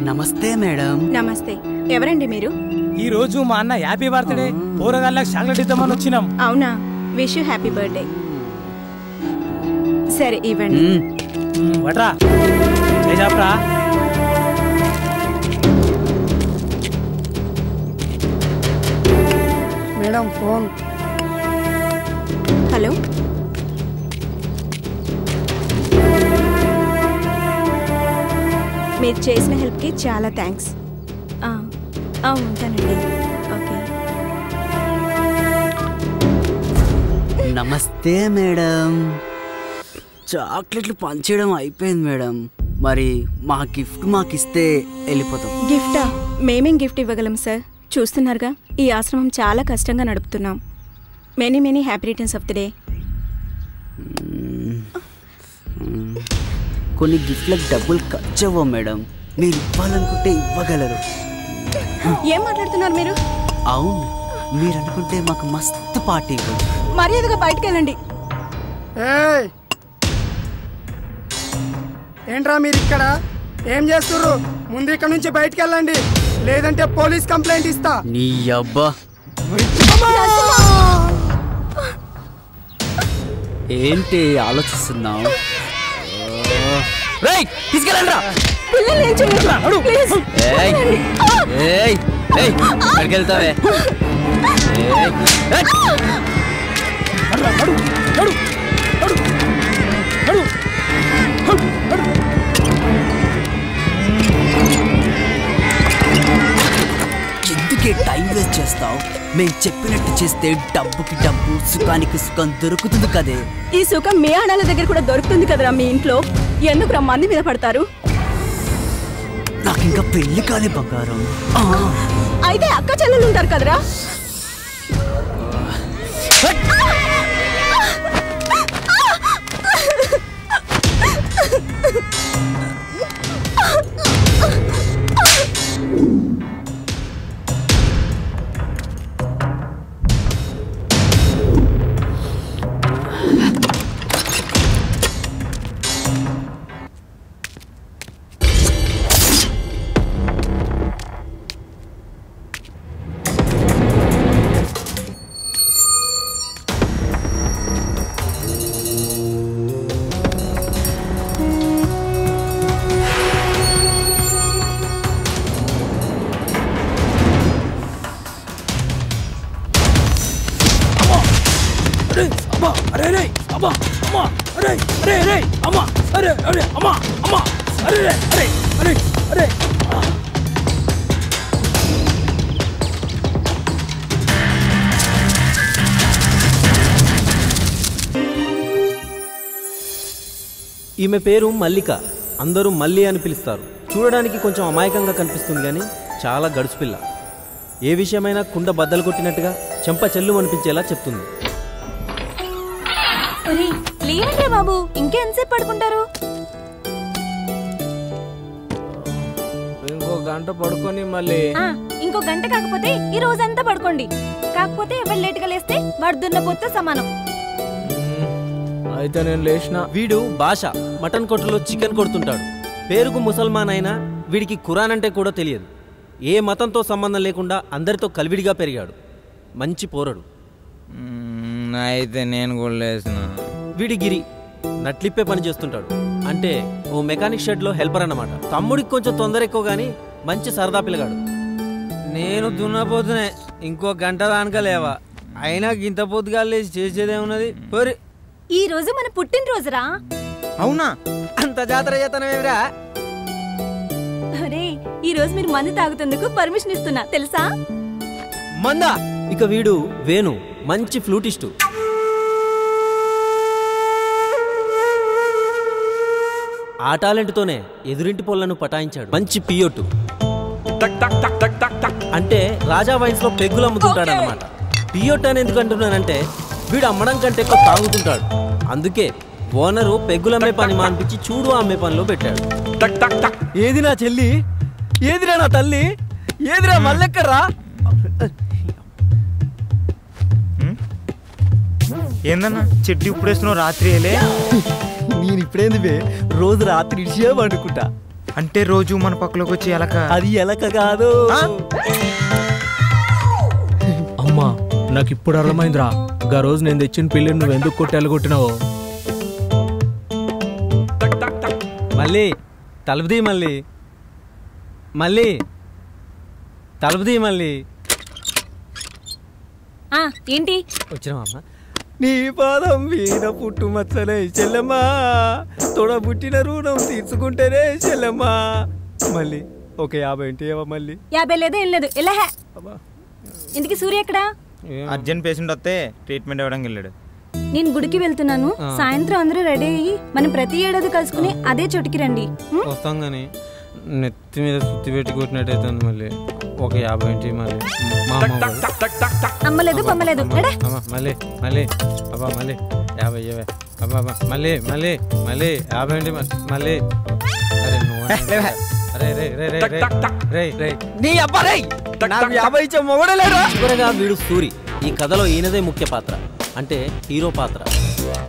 నమస్తే మేడం. నమస్తే. ఎవరండి మీరు? ఈ రోజు మా అన్న హ్యాపీ బర్త్డే పోరగాళ్ళకి చాక్లెట్ ఇద్దామని వచ్చినాం. అవునా, విష్ యూ హ్యాపీ బర్త్డే. సరే ఇవ్వండి. వట్రా చేజాప్రా. Madam phone. హలో, మీరు చేసిన హెల్ప్కి చాలా థ్యాంక్స్. ఉంటానండి. ఓకే. నమస్తే మేడం. చాక్లెట్లు పంచేయడం అయిపోయింది మేడం. మరి మా గిఫ్ట్ మాకిస్తే వెళ్ళిపోతాం. గిఫ్టా? మేమేం గిఫ్ట్ ఇవ్వగలం సార్? చూస్తున్నారుగా, ఈ ఆశ్రమం చాలా కష్టంగా నడుపుతున్నాం. Many many happy returns of the day. కొన్ని గిఫ్ట్లకు డబ్బులు ఖర్చు అవ్వం మేడం. మీరు ఇవ్వాలనుకుంటే ఇవ్వగలరు. ఏం మాట్లాడుతున్నారు మీరు? అవును, మీరు అనుకుంటే మాకు మస్తు పార్టీ ఇవ్వండి. మర్యాదగా బయటకు వెళ్ళండి. ఏంట్రా మీరు ఇక్కడ ఏం చేస్తుర్రు? ముందు ఇక్కడ నుంచి బయటకు వెళ్ళండి, లేదంటే పోలీస్ కంప్లైంట్ ఇస్తా. నీ అబ్బా, ఏంటి ఆలోచిస్తున్నావు? తీసుకెళ్ళండి రా. ఎక్కడికి వెళ్తావే? ఎందుకే టైం వేస్ట్ చేస్తావు? మేము చెప్పినట్టు చేస్తే డబ్బుకి డబ్బు, సుఖానికి సుఖం దొరుకుతుంది కదే. ఈ సుఖం మీ ఆడాల దగ్గర కూడా దొరుకుతుంది కదరా మీ ఇంట్లో. ఎందుకు మంది మీద పడతారు? నాకు ఇంకా పెళ్లి కాలే బంగారం. అయితే అక్క చెల్లెలు ఉంటారు కదరా. ఈమె పేరు మల్లిక. అందరూ మల్లి అని పిలుస్తారు. చూడడానికి కొంచెం అమాయకంగా కనిపిస్తుంది కానీ చాలా గడుసుపిల్ల. ఏ విషయమైనా కుండ బద్దలు కొట్టినట్టుగా చెంప చెల్లు అనిపించేలా చెప్తుంది. లేవండి బాబు, ఇంకెంతసేపు పడుకుంటారు? ఇంకో గంట పడుకొని మళ్ళీ ఇంకో గంట కాకపోతే ఈ రోజంతా పడుకోండి. కాకపోతే ఎవరు లేటుగా లేస్తే వాడు దున్నపోతే సమానం. అయితే నేను లేచిన. వీడు భాష మటన్ కొట్టులో చికెన్ కొడుతుంటాడు. పేరుకు ముసల్మాన్ అయినా వీడికి ఖురాన్ అంటే కూడా తెలియదు. ఏ మతంతో సంబంధం లేకుండా అందరితో కలివిడిగా పెరిగాడు. మంచి పోరడు. అయితే నేను కూడా లేసిన. వీడి గిరి నట్లిప్పే పని చేస్తుంటాడు. అంటే ఓ మెకానిక్ షెడ్లో హెల్పర్ అన్నమాట. తమ్ముడికి కొంచెం తొందర ఎక్కువ కానీ మంచి సరదా పిల్లగాడు. నేను దున్నపోతునే ఇంకో గంట దానిక లేవా. అయినా గింత పొద్దుగా లేచి చేసేదేమున్నది? పోరి, ఈ రోజు మన పుట్టినరోజురా. అవునా? అంత జాతర చేతనమేమిరా? అరే, ఈ రోజు మీరు మందు తాగుతందుకు పర్మిషన్ ఇస్తున్నా తెలుసా? మందా? ఇక వీడు వేణు, మంచి ఫ్లూటిస్టు. ఆ టాలెంట్తోనే ఎదురింటి పొలను పటాయించాడు. మంచి పియోటు. అంటే రాజా వైన్స్ లో పెగ్గులు అమ్ముతుంటాడు అన్నమాట. పియోట్ అని ఎందుకు అంటున్నానంటే వీడు అమ్మడం కంటే ఎక్కువ తాగుతుంటాడు. అందుకే ఓనరు పెగ్గులమ్మే పని మానిపించి చూడు అమ్మే పనిలో పెట్టాడు. ఏది నా చెల్లి? ఏదిరా నా తల్లి? ఏదిరా మల్లెక్కడ్రా? ఏందన్నా చెట్టు ఇప్పుడు వేస్తున్నావు? రాత్రి నేను ఇప్పుడేంది బే, రోజు రాత్రి ఇడిచే పండుకుంటా. అంటే రోజు మన పక్కలోకి వచ్చి ఎలక. అది ఎలక కాదు. అమ్మా నాకు ఇప్పుడు అర్థమైందిరా, గా రోజు నేను తెచ్చిన పిల్లిని నువ్వు ఎందుకు కొట్టావు. మళ్ళీ తలుపుది, మళ్ళీ మళ్ళీ తలుపుది, మళ్ళీ ఏంటి వచ్చినావమ్మా. నీ పాదం మీద పుట్టు మచ్చలే చెల్లెమ్మా, తోడ పుట్టిన రుణం తీర్చుకుంటేనే చెల్లెమ్మా. మళ్ళీ ఒక 50 ఏంటి మళ్ళీ 50 లేదు ఏం లేదు. ఎలా ఇందుకు సూర్య ఎక్కడా? అర్జెంట్ పేషెంట్ వస్తే ట్రీట్మెంట్ ఇవ్వడానికి వెళ్ళాడు. నేను గుడికి వెళ్తున్నాను, సాయంత్రం అందరూ రెడీ అయ్యి మనం ప్రతి ఏడాది కలుసుకుని అదే చోటుకి రండి. వస్తాం కానీ నెత్తి మీద సుత్తి పెట్టి కొట్టినట్టయితే మళ్ళీ ఒక 50 ఏంటి మళ్ళీ అమ్మలేదు పమ్మలేదు. మళ్ళీ మళ్ళీ అబ్బా మళ్ళీ 50 అబ్బా మళ్ళీ మళ్ళీ మళ్ళీ 50 ఏంటి మళ్ళీ. చివరగా వీడు సూరి. ఈ కథలో ఈయనదే ముఖ్య పాత్ర, అంటే హీరో పాత్ర.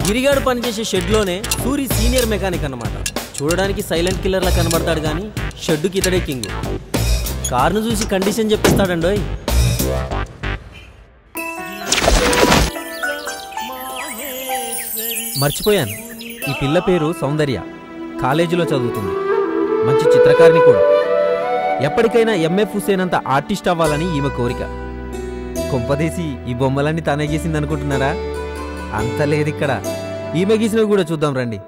గిరిగాడు పనిచేసే షెడ్లోనే సూరి సీనియర్ మెకానిక్ అన్నమాట. చూడడానికి సైలెంట్ కిల్లర్లా కనబడతాడు కానీ షెడ్డుకి ఇతడే కింగ్. కార్ను చూసి కండిషన్ చెప్పిస్తాడండోయ్. మర్చిపోయాను, ఈ పిల్ల పేరు సౌందర్య. కాలేజీలో చదువుతుంది, మంచి చిత్రకారిణి కూడా. ఎప్పటికైనా ఎంఎఫ్ హుసేన్ అంత ఆర్టిస్ట్ అవ్వాలని ఈమె కోరిక. కొంపదీసి ఈ బొమ్మలన్నీ తానే గీసింది అనుకుంటున్నారా? అంత లేదు ఇక్కడ. ఈమె గీసినవి కూడా చూద్దాం రండి.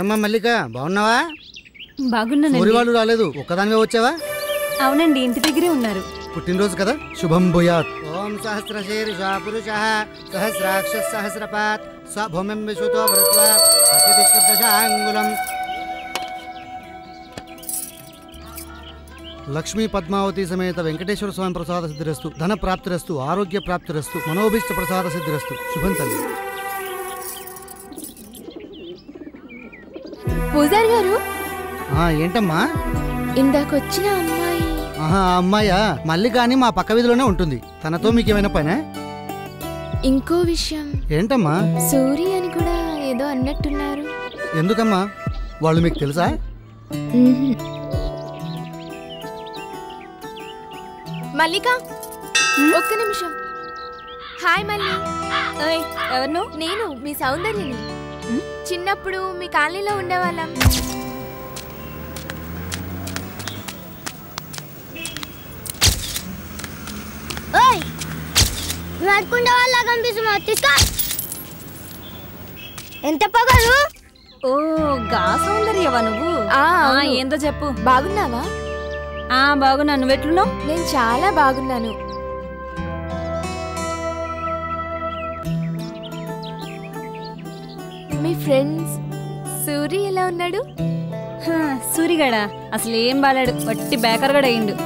ఏమ్మా మల్లిక, బాగున్నావా? బాగున్నాను. వాళ్ళు రాలేదు, ఒక్కదానివే వచ్చావా? అవునండి, ఇంటి దగ్గరే ఉన్నారు. పుట్టినరోజు కదా, శుభం భూయాత్. ఓం సహస్రశీర్షా పురుషః సహస్రాక్ష సహస్రపాత్ స్వభూమిం విశ్వతో భృత్వా ప్రతిదిశదశాంగులం. లక్ష్మీ పద్మావతి సమేత వెంకటేశ్వర స్వామి ప్రసాద సిద్ధిరస్తు, ధన ప్రాప్తిరస్తు, ఆరోగ్య ప్రాప్తిరస్తు, మనోభీష్ట ప్రసాద సిద్ధిరస్తు. శుభం తల్లి. పూజారి గారు. ఏంటమ్మా? ఇందాకొచ్చిన అమ్మాయి. అమ్మాయా? మళ్ళీ కానీ మా పక్క వీధిలోనే ఉంటుంది. తనతో మీకేమైనా పనే? ఇంకో విషయం. ఏంటమ్మా? సూరి అని కూడా ఏదో అన్నట్టున్నారు. ఎందుకమ్మా? వాళ్ళు మీకు తెలుసా? మల్లిక, ఒక్క నిమిషం. హాయ్ మల్లి. ఎవరు? నేను మీ సౌందర్యని. చిన్నప్పుడు మీ కాలనీలో ఉండేవాళ్ళం. ఎంత పగలు? ఓ గా సౌందర్యవా నువ్వు? ఏందో చెప్పు. బాగున్నావా? బాగున్నాను. నువ్వెట్లున్నావు? నేను చాలా బాగున్నాను. మీ ఫ్రెండ్స్ సూరి ఎలా ఉన్నాడు? సూరిగాడా అసలు ఏం బాలాడు, వట్టి బేకర్గాడు అయ్యిండు.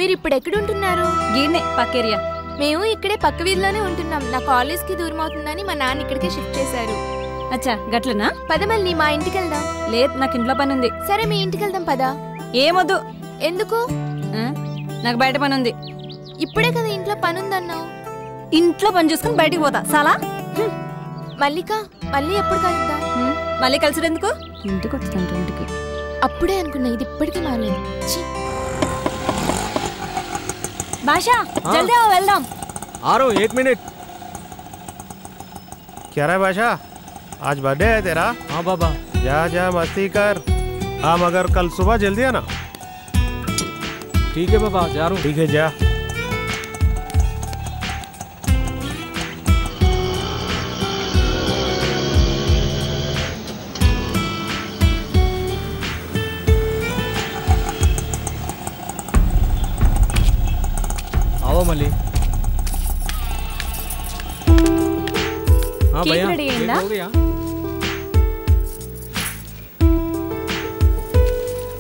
మీరు ఇప్పుడు ఎక్కడుంటున్నారు? గీడ్నే పక్కేరియా. మేము ఇక్కడే పక్క వీధిలోనే ఉంటున్నాం. నా కాలేజ్కి దూరం అవుతుందని మా నాన్న ఇక్కడికే షిఫ్ట్ చేశారు. అచ్చా గట్లనా? పద మళ్ళీ మా ఇంటికి వెళ్దాం. లేదు, నాకు ఇంట్లో పని ఉంది. సరే మీ ఇంటికి వెళ్దాం పద. ఏమొద్దు. ఎందుకు? నాకు బయట పని ఉంది. ఇప్పుడే కదా ఇంట్లో పని ఉందన్నావు. ఇంట్లో పని చూసుకుని బయటికి పోతా చాలా. మల్లిక, మళ్ళీ ఎప్పుడు కలుద్దాం? మళ్ళీ కలిసినందుకు ఇంటికి వస్తాను. ఇంటికి అప్పుడే అనుకున్నా, ఇది ఇప్పటికీ మారలేదు. బాషా జల్దీ వెళ్దాం. 1 मिनट. क्या रहा है बादशाह, आज बर्थडे है तेरा? हाँ बाबा. जा जा मस्ती कर. हाँ मगर कल सुबह जल्दी आना. ठीक है बाबा, जा रहा हूँ. ठीक है जा. आओ मल्ली. हाँ भैया, हो गया.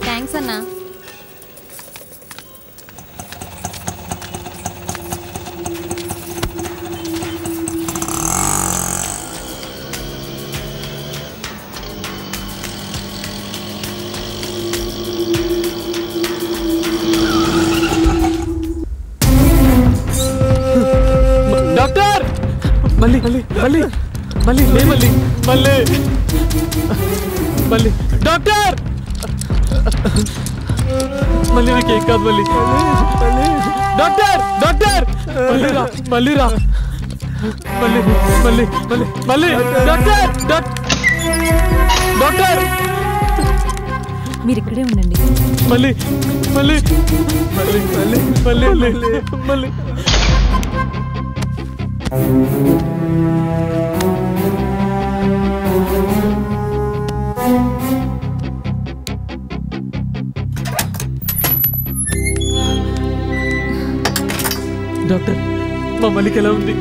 థ్యాంక్స్ అన్నా. మళ్ళీ మళ్ళీ మళ్ళీ మళ్ళీ మళ్ళీ మళ్ళీ మళ్ళీ డాక్టర్ మళ్ళీ నీకేం కాదు మళ్ళీ డాక్టర్ డాక్టర్ మళ్ళీ రా మళ్ళీ మళ్ళీ మళ్ళీ మళ్ళీ డాక్టర్ డాక్టర్ మీరు ఇక్కడే ఉండండి. మళ్ళీ మళ్ళీ మళ్ళీ మళ్ళీ మళ్ళీ మళ్ళీ డాక్టర్ మా మల్లికి ఎలా ఉంది?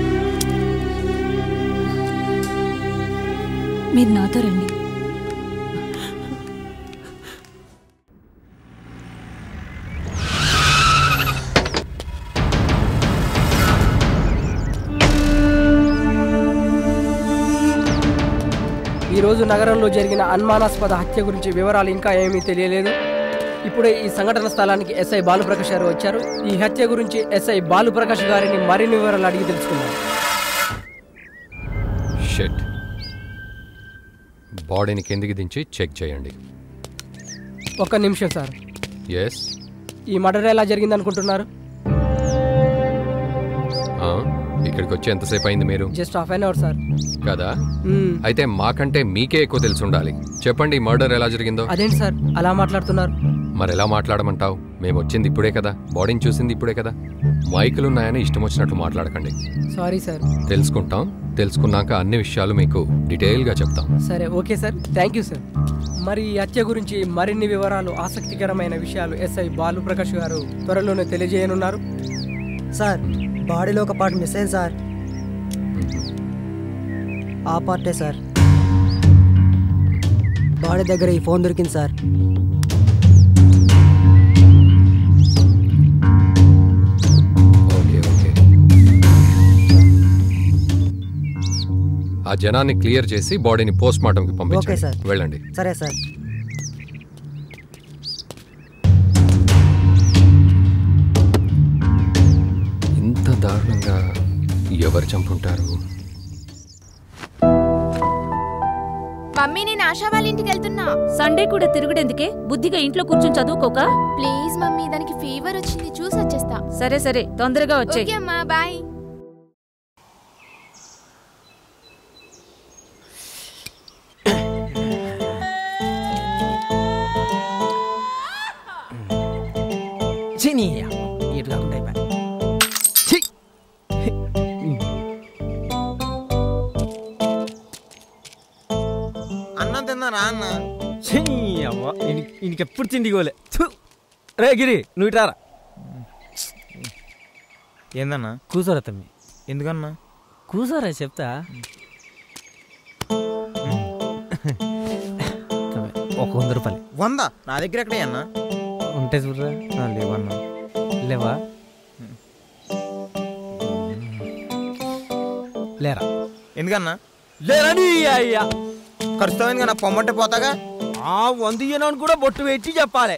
మీరు నాతో రండి. ఈరోజు నగరంలో జరిగిన అనుమానాస్పద హత్య గురించి వివరాలు ఇంకా ఏమీ తెలియలేదు. ఇప్పుడే ఈ సంఘటన స్థలానికి ఎస్ఐ బాలుప్రకాష్ గారు వచ్చారు. ఈ హత్య గురించి ఎస్ఐ బాలుప్రకాష్ గారిని మరిన్ని వివరాలు అడిగి తెలుసుకున్నారు. షిట్. బాడీని కిందికి దించి చెక్ చేయండి. ఒక్క నిమిషం సార్. ఎస్. ఈ మర్డర్ ఎలా జరిగింది అనుకుంటున్నారు? ఇక్కడికి వచ్చి ఎంతసేపు అయింది మీరు? Just half an hour sir. కదా? అయితే మాకంటే మీకే ఎక్కువ తెలిసి ఉండాలి. చెప్పండి మర్డర్ ఎలా జరిగిందో. అదేంటి సార్ అలా మాట్లాడుతున్నారు? మరి ఎలా మాట్లాడమంటావు? మేము వచ్చింది ఇప్పుడే కదా, బాడీని చూసింది ఇప్పుడే కదా. మైకులున్నాయని ఇష్టం వచ్చినట్లు మాట్లాడకండి. Sorry sir. తెలుసుకుంటాం. తెలుసుకున్నాక అన్ని విషయాలు మీకు డీటెయిల్గా చెప్తాం. సరే okay sir. Thank you sir. మరి ఈ హత్య గురించి మరిన్ని వివరాలు, ఆసక్తికరమైన విషయాలు ఎస్ఐ బాలుప్రకాష్ గారు త్వరలోనే తెలియజేయనున్నారు. సార్ బాడీలో ఒక పార్ట్ మిస్ అయింది సార్. ఆ పార్టే సార్. బాడీ దగ్గర ఈ ఫోన్ దొరికింది సార్. Okay okay. ఆ జనాన్ని క్లియర్ చేసి బాడీని పోస్ట్ మార్టంకి పంపించండి. వెళ్ళండి. సరే సార్. ఇంత దారుణంగా ఎవరు చంపుంటారు? మమ్మీ నేను ఆశా వాళ్ళ ఇంటికి వెళ్తున్నా. సండే కూడా తిరుగుడెందుకే? బుద్ధిగా ఇంట్లో కూర్చొని చదువుకోక. ప్లీజ్ మమ్మీ, దానికి ఫీవర్ వచ్చింది, చూసి వచ్చేస్తా. సరే సరే, తొందరగా వచ్చేయ్. ఓకే అమ్మా, బాయ్. ఇట్లా ఉంటాయి. అన్నం తిన్నారా అన్న? అవ్వ ఇంకెప్పుడు తిండిగోలే. రే గిరి, నువ్వు ఇటారా. ఏందన్నా? కూసోరా తమ్మి. ఎందుకన్నా? కూసోరా చెప్తా. ఒక 100 రూపాయలు. 100? నా దగ్గర ఎక్కడే అన్నా? ఉంటే చూడరా. లేవన్నా. లేవా? లేరా. ఎందుకన్నా? లేరా నీ అయ్యా. ఖర్చుతావు నా పొమ్మంటే పోతాగా. 100 ఇయ్యనని కూడా బొట్టు పెట్టి చెప్పాలి.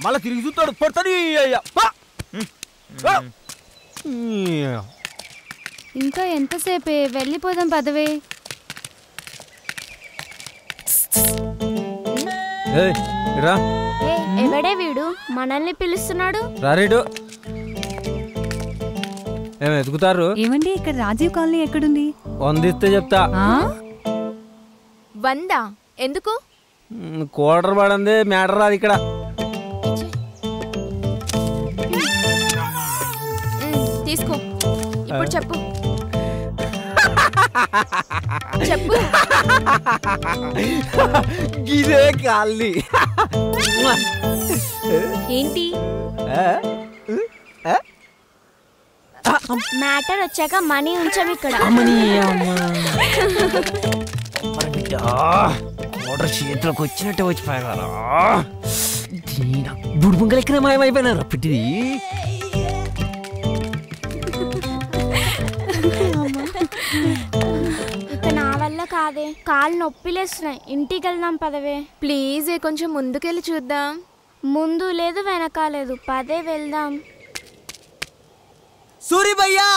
మళ్ళా తిరిగి చూస్తాడు, పడతాడు. అయ్యా ఇంకా ఎంతసేపే? వెళ్ళిపోదాం పదవే. రా. ఎవడే వీడు మనల్ని పిలుస్తున్నాడు? రారేడు. ఏం ఎదుగుతారు? ఏమండి, ఇక్కడ రాజీవ్ కాలనీ ఎక్కడుంది? 100 ఇస్తే చెప్తా. 100? ఎందుకు? కోటర్ పడందే మ్యాటర్ రాదు ఇక్కడ. తీసుకో. ఇప్పుడు చెప్పు. చెప్పు. గిదే కాల్ని. ఏంటి మ్యాటర్ వచ్చాక మనీ ఉంచాం ఇక్కడ. కోటర్ చేతిలోకి వచ్చినట్టే వచ్చిపోయారా? బుడుబుంగలు ఎక్కడ మాయమైపోయినారా పిట్టిది? ఇక నా వల్ల కాదే, కాళ్ళు నొప్పిలేస్తున్నాయి. ఇంటికి వెళ్దాం పదవే. ప్లీజ్ కొంచెం ముందుకెళ్ళి చూద్దాం. ముందు లేదు వెనక లేదు, పదే వెళ్దాం. సూరి భయ్యా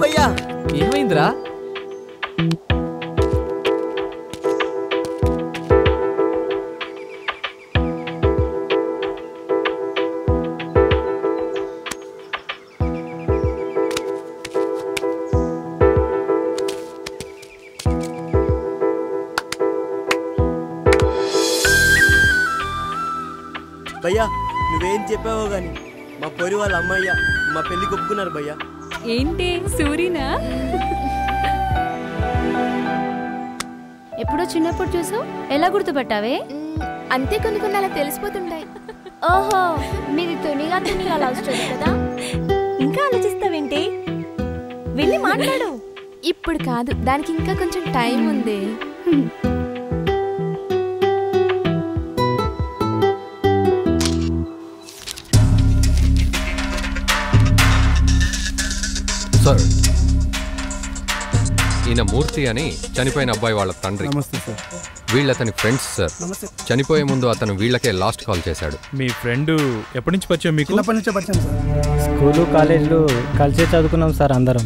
భయ్యా ఏమైందిరా? భయ్యా నువ్వేం చెప్పావో గాని మా పొరి వాళ్ళ అమ్మయ్య మా పెళ్లి ఒప్పుకున్నారు భయ్యా. ఏంటి సూరినా? ఎప్పుడో చిన్నప్పుడు చూసావు, ఎలా గుర్తుపట్టావే? అంతే కొన్ని అలా తెలిసిపోతుంటాయి. ఓహో, మీది తునిగా లవ్ స్టోరీ కదా. ఇంకా ఆలోచిస్తావేంటి? వెళ్ళి మాట్లాడు. ఇప్పుడు కాదు, దానికి ఇంకా కొంచెం టైం ఉంది. సార్, ఈయన మూర్తి అని చనిపోయిన అబ్బాయి వాళ్ళ తండ్రి. నమస్తే సార్. వీళ్ళతని friends sir. చనిపోయే ముందు అతను వీళ్ళకే లాస్ట్ కాల్ చేశాడు. మీ ఫ్రెండ్ ఎప్పటి నుంచి పరిచయం మీకు? చిన్నప్పటి నుంచే పరిచయం సార్. స్కూలు కాలేజీలో కలిసే చదువుకున్నాం సార్ అందరం.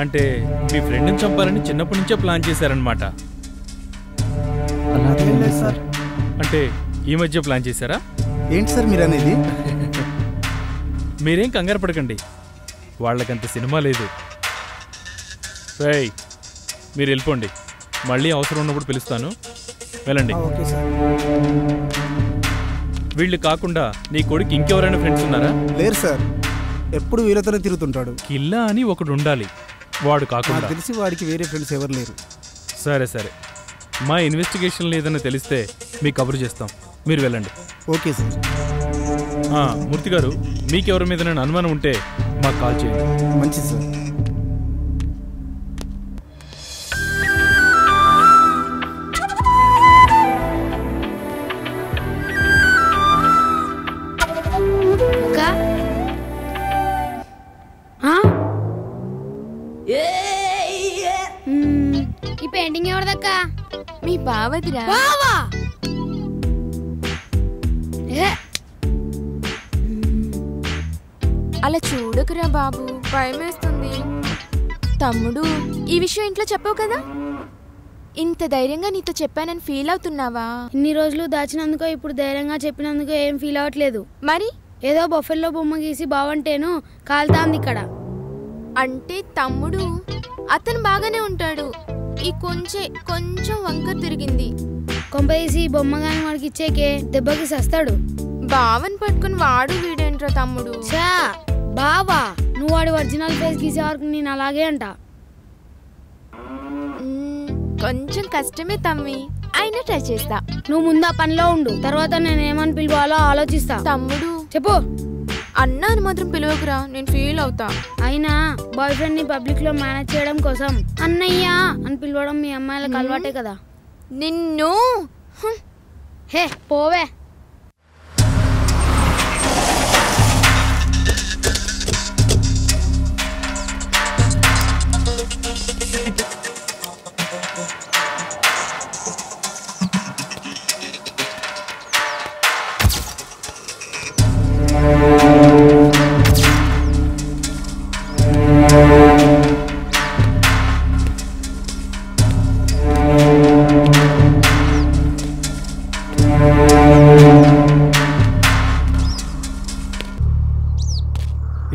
అంటే మీ ఫ్రెండ్ని చంపాలని చిన్నప్పటి నుంచే ప్లాన్ చేశారనమాట. అలాగే సార్. అంటే ఈ మధ్య ప్లాన్ చేశారా? ఏంటి సార్ మీరు అనేది? మీరేం కంగారు పడకండి, వాళ్ళకంత సినిమా లేదు. రేయ్, మీరు వెళ్ళిపోండి, మళ్ళీ అవసరం ఉన్నప్పుడు పిలుస్తాను, వెళ్ళండి. Okay sir. వీళ్ళు కాకుండా నీ కొడుకు ఇంకెవరైనా ఫ్రెండ్స్ ఉన్నారా? లేరు సార్, ఎప్పుడు వీళ్ళతోనే తిరుగుతుంటాడు. కిల్లా అని ఒకడు ఉండాలి, వాడు కాకుండా. తెలిసి వాడికి వేరే ఫ్రెండ్స్ ఎవరు లేరు. సరే సరే, మా ఇన్వెస్టిగేషన్లో ఏదైనా తెలిస్తే మీకు కబురు చేస్తాం, మీరు వెళ్ళండి. Okay sir. మూర్తి గారు, మీకెవరి మీద నేను అనుమానం ఉంటే మాకు కాల్ చేయండి. మంచిది సార్. ఈ పెయింటింగ్ ఎవరిదక్క? మీ బావదిరా. అలా చూడకురా బాబు, భయమేస్తుంది. తమ్ముడు, ఈ విషయం ఇంట్లో చెప్పావు కదా, ఇంత ధైర్యంగా నీతో చెప్పానని ఫీల్ అవుతున్నావా? ఇన్ని రోజులు దాచినందుకో ఇప్పుడు ధైర్యంగా చెప్పినందుకో ఏం ఫీల్ అవ్వట్లేదు. మరి ఏదో బొఫెల్లో బొమ్మ గీసి బావంటేను కాలుతాంది ఇక్కడ. అంటే తమ్ముడు అతను బాగానే ఉంటాడు, ఈ కొంచెం వంక తిరిగింది. కొంపేసి బొమ్మ గాని వాడికి ఇచ్చేకే దెబ్బకి సస్తాడు. బావని పట్టుకుని వాడు వీడేంట్రా తమ్ముడు. చా బావా, నువ్వు వాడి ఒరిజినల్ ఫేస్ గీసే వరకు నేను అలాగే అంట. కొంచెం కష్టమే తమ్మి, అయినా ట్రై చేస్తా. నువ్వు ముందు ఆ పనిలో ఉండు, తర్వాత నేను ఏమని పిలవాలో ఆలోచిస్తా. తమ్ముడు చెప్పు. అన్నా అని మాత్రం పిలవకురా, నేను ఫీల్ అవుతా. అయినా బాయ్ ఫ్రెండ్ ని పబ్లిక్ లో మేనేజ్ చేయడం కోసం అన్నయ్య అని పిలవడం మీ అమ్మాయిలకు అలవాటే కదా. నిన్ను హే పోవే.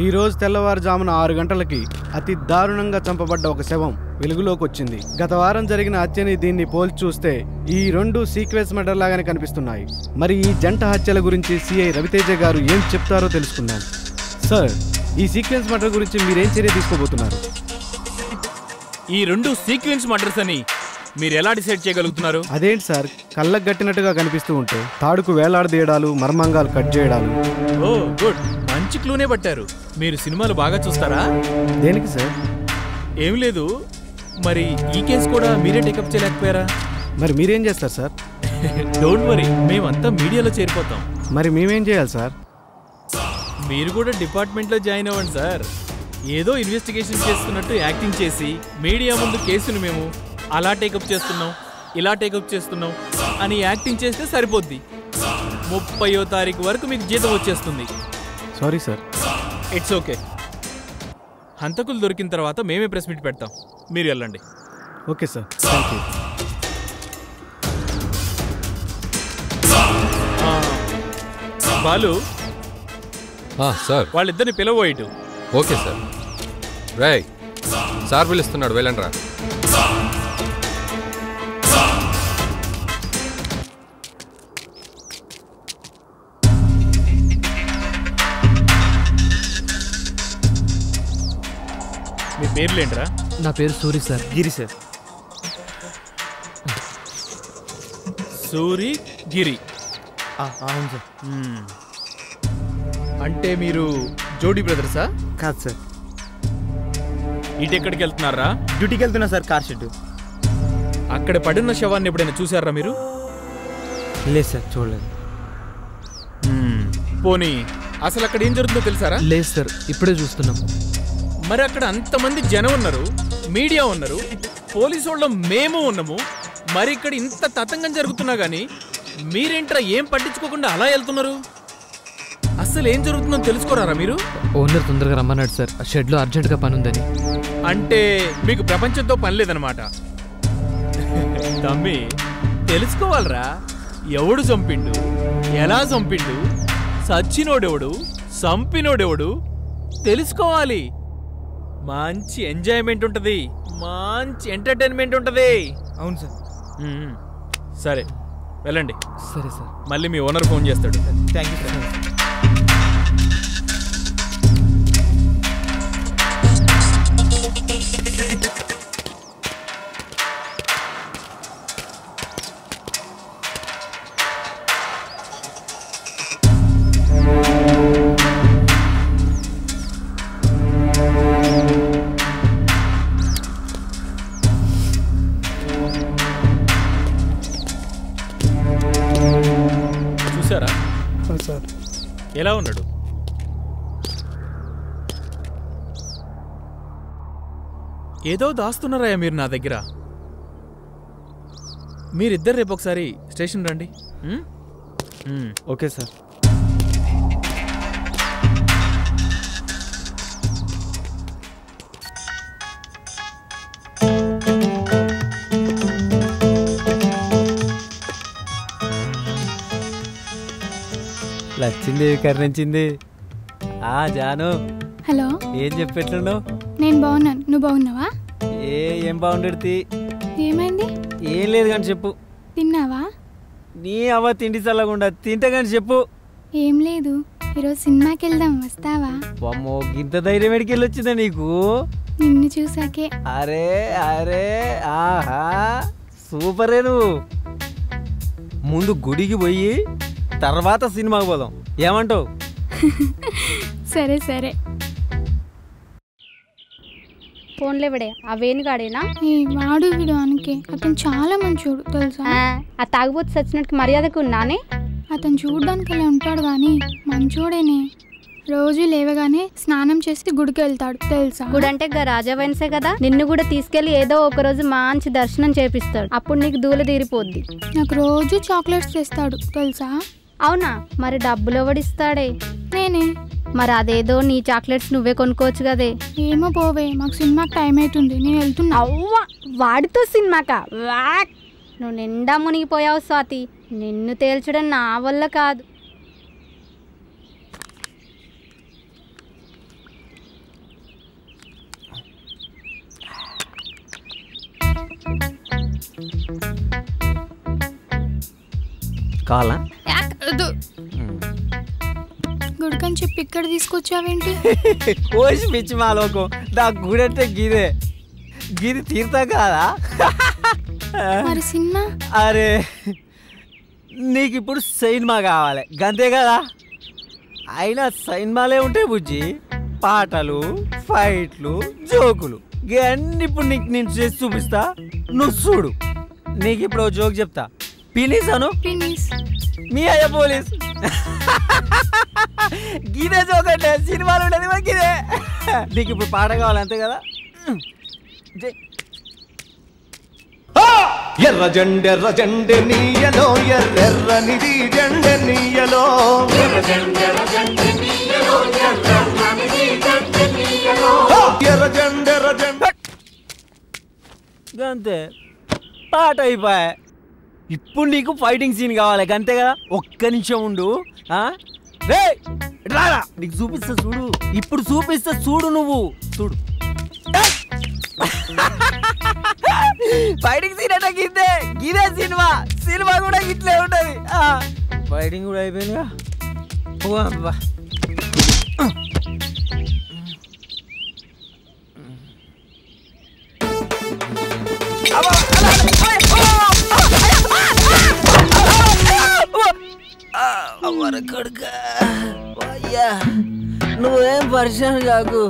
ఈరోజు తెల్లవారుజామున 6 గంటలకి అతి దారుణంగా చంపబడ్డ ఒక శవం వెలుగులోకి వచ్చింది. గత వారం జరిగిన హత్యని దీన్ని పోల్చి చూస్తే ఈ రెండు సీక్వెన్స్ మర్డర్ లాగానే కనిపిస్తున్నాయి. మరి ఈ జంట హత్యల గురించి సిఐ రవితేజ గారు ఏం చెప్తారో తెలుసుకుందాం. సార్, ఈ సీక్వెన్స్ మర్డర్ గురించి మీరేం చర్య తీసుకోబోతున్నారు? ఈ రెండు సీక్వెన్స్ మర్డర్స్ అని మీరు ఎలా డిసైడ్ చేయగలుగుతున్నారు? అదేంటి సార్, కళ్ళకు గట్టినట్టుగా కనిపిస్తూ ఉంటే తాడుకు వేలాడదీయడాలు, మర్మంగాలు కట్ చేయడాలు. ఓ గుడ్, మంచి క్లూనే పట్టారు. మీరు సినిమాలు బాగా చూస్తారా? దేనికి సార్? ఏం లేదు, మరి ఈ కేసు కూడా మీరే టేకప్ చేయలేకపోయారా? మరి మీరేం చేస్తారు సార్? డోంట్ వరీ, మేమంతా మీడియాలో చేరిపోతాం. మరి మేమేం చేయాలి సార్? మీరు కూడా డిపార్ట్మెంట్లో జాయిన్ అవ్వండి సార్. ఏదో ఇన్వెస్టిగేషన్ చేస్తున్నట్టు యాక్టింగ్ చేసి మీడియా ముందు కేసును మేము అలా టేకప్ చేస్తున్నాం, ఇలా టేకప్ చేస్తున్నాం అని యాక్టింగ్ చేస్తే సరిపోద్ది. 30వ తారీఖు వరకు మీకు జీతం వచ్చేస్తుంది. Sorry sir. It's okay. హంతకులు దొరికిన తర్వాత మేమే ప్రెస్ మీట్ పెడతాం, మీరు వెళ్ళండి. Okay sir, thank you. Balu sir, వాళ్ళిద్దరిని పిలవోయిటు. Okay sir. రేయ్, సార్ పిలుస్తున్నాడు, వెళ్ళండి రా. మీ పేర్లేంట్రా? నా పేరు సూరి సార్. గిరి సార్. సూరి గిరి. అవును సార్. అంటే మీరు జోడీ బ్రదర్సా? కాదు సార్. ఇటు ఎక్కడికి వెళ్తున్నారా? డ్యూటీకి వెళ్తున్నా సార్, కార్ షెడ్. అక్కడ పడిన శవాన్ని ఎప్పుడైనా చూసారా మీరు? లేదు సార్, చూడలేదు. పోనీ అసలు అక్కడ ఏం జరుగుతుందో తెలుసారా? లేదు సార్, ఇప్పుడే చూస్తున్నాం. మరి అక్కడ అంతమంది జనం ఉన్నారు, మీడియా ఉన్నారు, పోలీసు వాళ్ళం మేము ఉన్నాము. మరి ఇక్కడ ఇంత తతంగం జరుగుతున్నా గానీ మీరేంట్రా ఏం పట్టించుకోకుండా అలా వెళ్తున్నారు? అసలు ఏం జరుగుతుందో తెలుసుకోరారా మీరు? ఓనర్ తొందరగా రమ్మన్నాడు సార్, ఆ షెడ్లో అర్జెంటుగా పని ఉందని. అంటే మీకు ప్రపంచంతో పని లేదనమాట. తమ్మి, తెలుసుకోవాలరా, ఎవడు చంపిండు, ఎలా చంపిండు, సచ్చినోడెవడు, చంపినోడెవడు తెలుసుకోవాలి. మంచి ఎంజాయ్మెంట్ ఉంటుంది, మంచి ఎంటర్టైన్మెంట్ ఉంటుంది. అవును సార్. సరే వెళ్ళండి. సరే సార్. మళ్ళీ మీ ఓనర్ ఫోన్ చేస్తాడు. Thank you sir. చూసారా సార్ ఎలా ఉన్నాడు? ఏదో దాస్తున్నారా మీరు నా దగ్గర? మీరిద్దరు రేపు ఒకసారి స్టేషన్ రండి. Okay sir. లచ్చిందేవి కరుణించింది. జాను, హలో. ఏం చెప్పెట్లున్నావు? నేను బాగున్నాను, నువ్వు బాగున్నావా? ఏం బాగుండేది? ఏమైంది? ఏం లేదు కానీ చెప్పు. తిన్నావా? నీ అవ్వ తిండి చల్లకుండా తింటే కానీ చెప్పు. ఏం లేదు, ఈరోజు సినిమాకి వెళ్దాం, వస్తావా? అమ్మో, గింత ధైర్యం ఎడికి వెళ్ళొచ్చిందా నీకు? నిన్ను చూసాకే. అరే అరే, ఆహా, సూపరే. నువ్వు ముందు గుడికి పోయి తర్వాత సినిమాకి పోదాం, ఏమంటావు? సరే సరే. ఫోన్లే విడే ఆ వేణుగాడేనా? వాడు వీడు అనకే, అతను చాలా మంచోడు తెలుసా? ఆ తాగుబోతు సచ్చినట్టు మర్యాదకు ఉన్నానే. అతను చూడడానికి అలా ఉంటాడు కానీ మంచోడేనే. రోజు లేవగానే స్నానం చేసి గుడికి వెళ్తాడు తెలుసా? గుడి అంటే రాజా వైన్సే కదా, నిన్ను కూడా తీసుకెళ్లి ఏదో ఒక రోజు మంచి దర్శనం చేపిస్తాడు, అప్పుడు నీకు దూల తీరిపోద్ది. నాకు రోజు చాక్లెట్స్ తెస్తాడు తెలుసా? అవునా? మరి డబ్బులు ఎవడిస్తాడే? నేనే. మరి అదేదో నీ చాక్లెట్స్ నువ్వే కొనుక్కోవచ్చు కదే. ఏమో పోవే, మాకు సినిమాకి టైం అవుతుంది, నేను వెళ్తున్నా. అవ్వ, వాడితో సినిమాకా? నువ్వు నిండా మునిగిపోయావు స్వాతి, నిన్ను తేల్చడం నా వల్ల కాదు. కావాలా? గుడికని చెప్పి ఇక్కడ తీసుకొచ్చావేంటి? కోసి పిచ్చి మా లోకం, నా గుడి అంటే గిదే, గిది తీర్థం కాదా? మరి సినిమా? అరే, నీకు ఇప్పుడు సినిమా కావాలి గంతే కదా. అయినా సినిమాలే ఉంటాయి బుజ్జి, పాటలు, ఫైట్లు, జోకులు, ఇవన్నీ ఇప్పుడు నీకు నేను చేసి చూపిస్తా, నువ్వు చూడు. నీకు ఇప్పుడు జోక్ చెప్తా. పినీస్ అను. పినీస్. మీ అయ్య పోలీస్. గిదే జోక్ అంటే సినిమాలు ఉండేది మరి గిదే. నీకు ఇప్పుడు పాట కావాలి అంతే కదా. ఎర్ర జెండె నీయలో, ఎర్రనిది జెండె నీయలో, ఎర్ర అంతే పాట అయిపోయా. ఇప్పుడు నీకు ఫైటింగ్ సీన్ కావాలి అంతే కదా. ఒక్క నిమిషం ఉండు. రారా నీకు చూపిస్తా చూడు. ఇప్పుడు చూపిస్తా చూడు. నువ్వు చూడు ఫైటింగ్ సీన్ అంటే గిద్దే. గిదే సినిమా. సినిమా కూడా గిట్లే ఉంటది. ఫైటింగ్ కూడా అయిపోయిందిగా. అబ్బా నువ్వేం పరిచయం కాకు.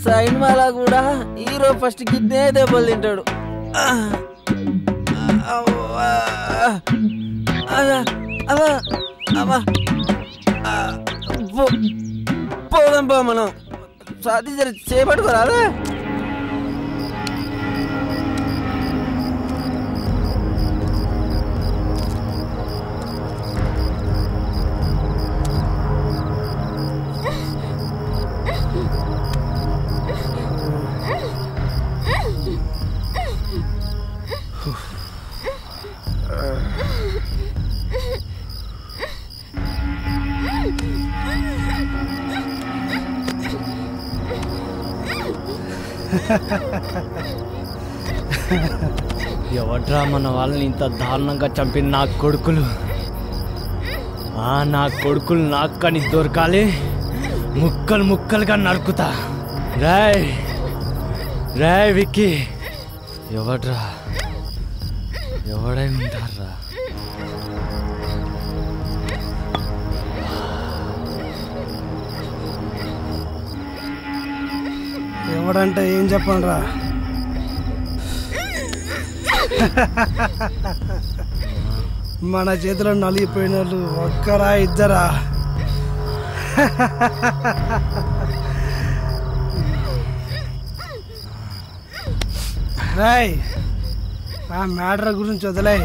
సినిమాలా కూడా హీరో ఫస్ట్ గిద్దే దెబ్బలు తింటాడు. పోదాం పో మనం. సాధి జర చేపట్టుకోరాదా. ఎవడ్రా మన వాళ్ళని ఇంత దారుణంగా చంపిన నా కొడుకులు? నా కొడుకులు నాకు కానీ దొరకాలి. ముక్కలు ముక్కలుగా నరుకుతా. రాయ్ రాయ్ విక్కీ, ఎవడ్రా? ఎవడై ఉంటారా? ఎవడంటే ఏం చెప్పండి రా. మన చేతిలో నలిగిపోయిన వాళ్ళు ఒక్కరా ఇద్దరా? రాయ్ ఆ మ్యాటర్ గురించి వదిలే.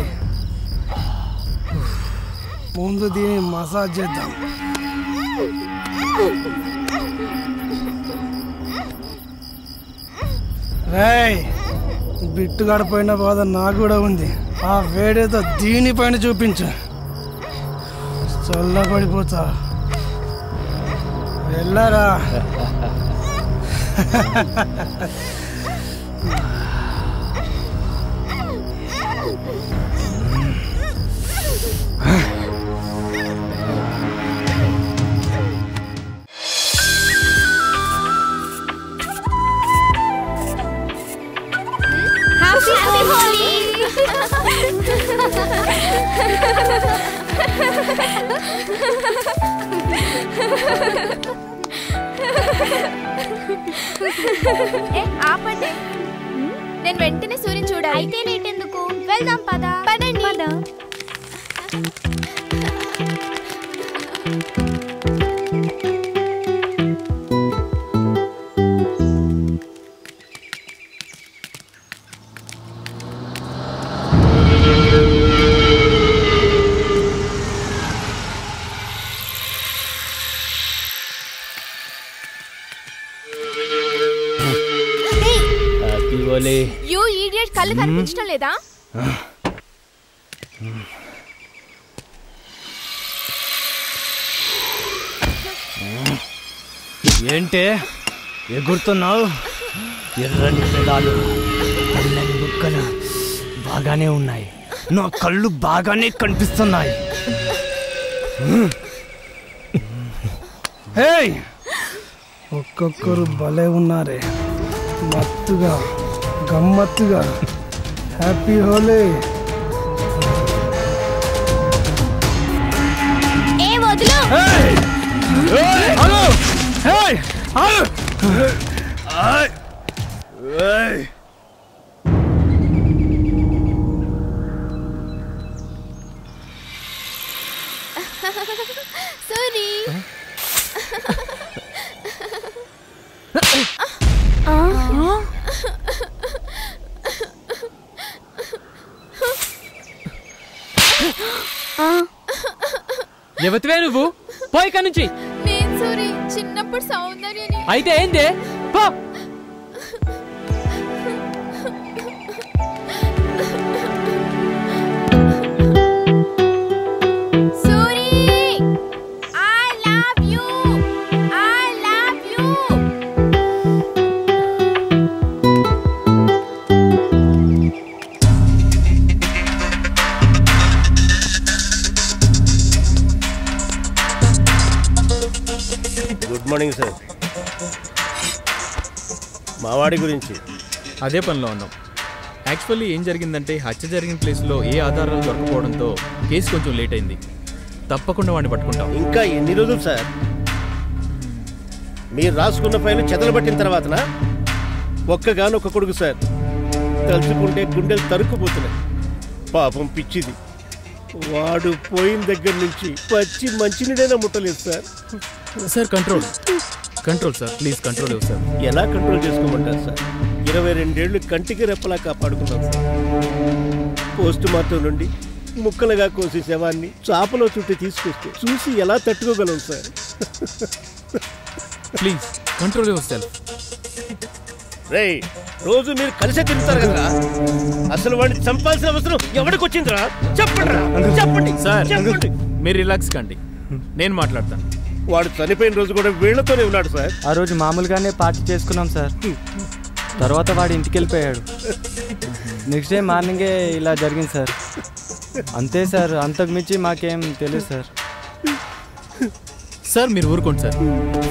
ముందు దీన్ని మసాజ్ చేద్దాం. రాయ్ బిట్టు గడిపోయిన బాధ నాకు కూడా ఉంది. ఆ వేడేదో దీనిపైన చూపించు. చల్లబడిపోతా. వెళ్ళారా? ఆపండి. నేను వెంటనే సూర్యుని చూడాలి. అయితే లేటెందుకు? వెళ్దాం పద. పదండి. యూ ఈడియట్, కళ్ళు కనిపించడం లేదా? ఏంటే ఎగురుతున్నావు? ఎర్రని పెదాలు, తెల్లని బుక్కలు బాగానే ఉన్నాయి. నా కళ్ళు బాగానే కనిపిస్తున్నాయి. ఒక్కొక్కరు భలే ఉన్నారే. మత్తుగా గమ్మత్తుగా. హ్యాపీ హోలీ. సూరి ఎవతివే నువ్వు? పోయి ఇక్కడి నుంచి. నేను సూరి, చిన్నప్పుడు సౌందర్యని. అయితే ఏందే? పో. Good morning sir. మావాడి గురించి అదే పనిలో ఉన్నాం. యాక్చువల్లీ ఏం జరిగిందంటే హత్య జరిగిన ప్లేస్లో ఏ ఆధారాలు దొరకపోవడంతో కేసు కొంచెం లేట్ అయింది. తప్పకుండా వాడిని పట్టుకుంటాం. ఇంకా ఎన్ని రోజులు సార్? మీరు రాసుకున్న ఫైల్ చెదలబట్టిన తర్వాతనా? ఒక్కగానొక్క కొడుకు సార్, తలుచుకుంటే గుండెలు తరుక్కుపోతున్నాయి. పాపం పిచ్చిది, వాడు పోయిన దగ్గర నుంచి పచ్చి మంచినీడైనా ముట్టలేదు sir. Sir control sir, please control sir. ఎలా కంట్రోల్ చేసుకోమంటారు సార్? 22 ఏళ్ళు కంటికి రెప్పలా కాపాడుకున్నాం సార్. పోస్ట్ మార్టం నుండి ముక్కలుగా కోసి శవాన్ని చాపలో చుట్టి తీసుకొస్తే చూసి ఎలా తట్టుకోగలం sir? Please control yourself. రే, రోజు మీరు కలిసే తింటారు కదా, అసలు వాడిని చంపాల్సిన అవసరం ఎవరికి వచ్చిందిరా? చెప్పండి సార్, మీరు రిలాక్స్ కండి, నేను మాట్లాడతాను. వాడు చనిపోయిన రోజు కూడా వీళ్లతోనే ఉన్నాడు సార్. ఆ రోజు మామూలుగానే పార్టీ చేసుకున్నాం సార్. తర్వాత వాడు ఇంటికి వెళ్ళిపోయాడు. నెక్స్ట్ డే మార్నింగే ఇలా జరిగింది సార్. అంతే సార్, అంతకు మించి మాకేం తెలియదు సార్. సార్ మీరు ఊరుకోండి సార్.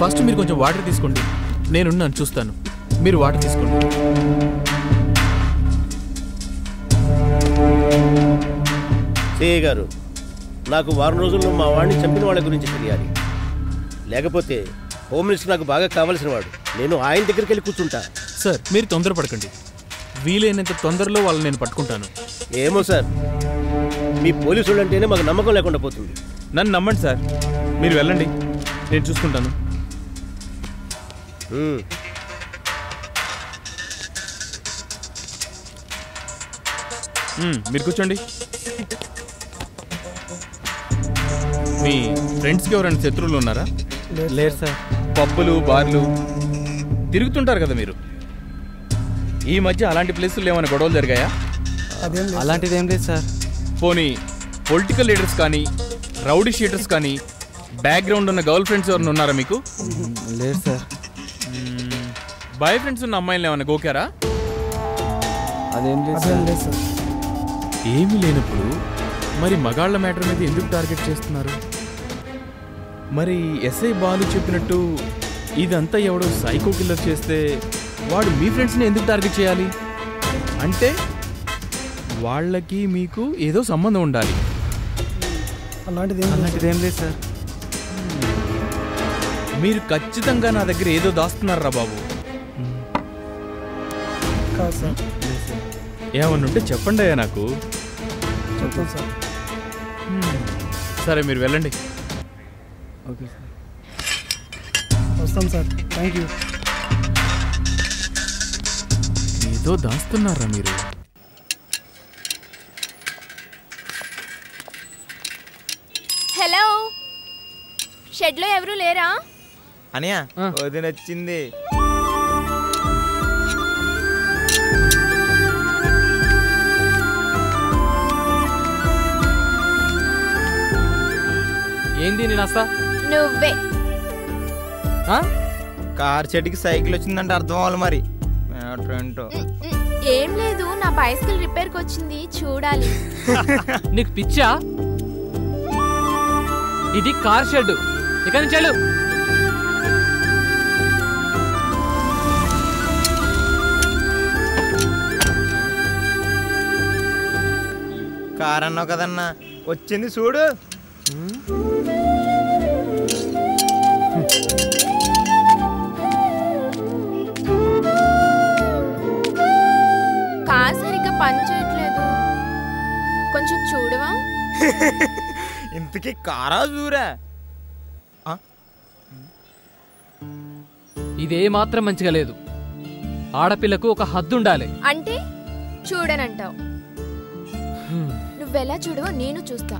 ఫస్ట్ మీరు కొంచెం వాటర్ తీసుకోండి, నేనున్నాను చూస్తాను. మీరు వాటర్ తీసుకోండి. సిఐ గారు, నాకు వారం రోజుల్లో మా వాడిని చంపిన వాళ్ళ గురించి తెలియాలి. లేకపోతే హోమ్ మినిస్టర్ నాకు బాగా కావాల్సిన వాడు. నేను ఆయన దగ్గరికి వెళ్ళి కూర్చుంటా. సార్ మీరు తొందరపడకండి, వీలైనంత తొందరలో వాళ్ళని నేను పట్టుకుంటాను. ఏమో సార్, మీ పోలీసులు అంటేనే మాకు నమ్మకం లేకుండా పోతుంది. నన్ను నమ్మండి సార్, మీరు వెళ్ళండి, నేను చూసుకుంటాను. మీరు కూర్చోండి. మీ ఫ్రెండ్స్కి ఎవరైనా శత్రువులు ఉన్నారా? లేదు సార్. పబ్బులు బార్లు తిరుగుతుంటారు కదా మీరు. ఈ మధ్య అలాంటి ప్లేసుల్లో ఏమైనా గొడవలు జరిగాయా? అలాంటిది ఏం లేదు సార్. పోనీ పొలిటికల్ లీడర్స్ కానీ రౌడీ షీటర్స్ కానీ బ్యాక్గ్రౌండ్ ఉన్న గర్ల్ ఫ్రెండ్స్ ఎవరైనా ఉన్నారా మీకు? లేదు సార్. బాయ్ ఫ్రెండ్స్ ఉన్న అమ్మాయిలు ఏమైనా గోకారా? అదేం లేదు సార్. ఏమీ లేనప్పుడు మరి మగాళ్ల మ్యాటర్ మీద ఎందుకు టార్గెట్ చేస్తున్నారు? మరి ఎస్ఐ బాలు చెప్పినట్టు ఇదంతా ఎవడో సైకో కిల్లర్ చేస్తే వాడు మీ ఫ్రెండ్స్ని ఎందుకు టార్గెట్ చేయాలి? అంటే వాళ్ళకి మీకు ఏదో సంబంధం ఉండాలి. అలాంటిది ఏం లేదు సార్. మీరు ఖచ్చితంగా నా దగ్గర ఏదో దాస్తున్నారా బాబు? ఏమన్నా ఉంటే చెప్పండి అయ్యా నాకు. చెప్పండి సార్. సరే మీరు వెళ్ళండి. Okay sir. వస్తాం సార్. Thank you. ఏదో దాస్తున్నారా మీరు? హలో, షెడ్లో ఎవరు లేరా? అనియా వదిన వచ్చింది. ఏంది నేను వస్తా? నువ్వే. కార్ చెట్టుకి సైకిల్ వచ్చిందంటే అర్థం అవ్వాలి మరి. ఏంటో ఏం లేదు, నా బైసికల్ రిపేర్కి వచ్చింది, చూడాలి. నీకు పిచ్చా? ఇది కార్ షెడ్, ఇక నుంచి వెళ్ళు. కార్ అన్నావు కదన్నా, వచ్చింది చూడు. కార్ సరిగ్గా పని చేయట్లేదు, కొంచెం చూడవా? ఇంతకీ కారా చూరా? ఇదే మాత్రం మంచిగా లేదు. ఆడపిల్లకు ఒక హద్దు ఉండాలి. అంటే చూడనంటావు? నువ్వెలా చూడవో నేను చూస్తా.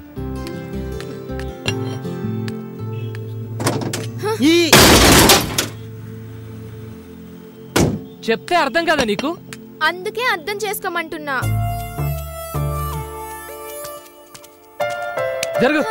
చెప్తే అర్థం కదా నీకు? అందుకే అర్థం చేసుకోమంటున్నా. జరుగు.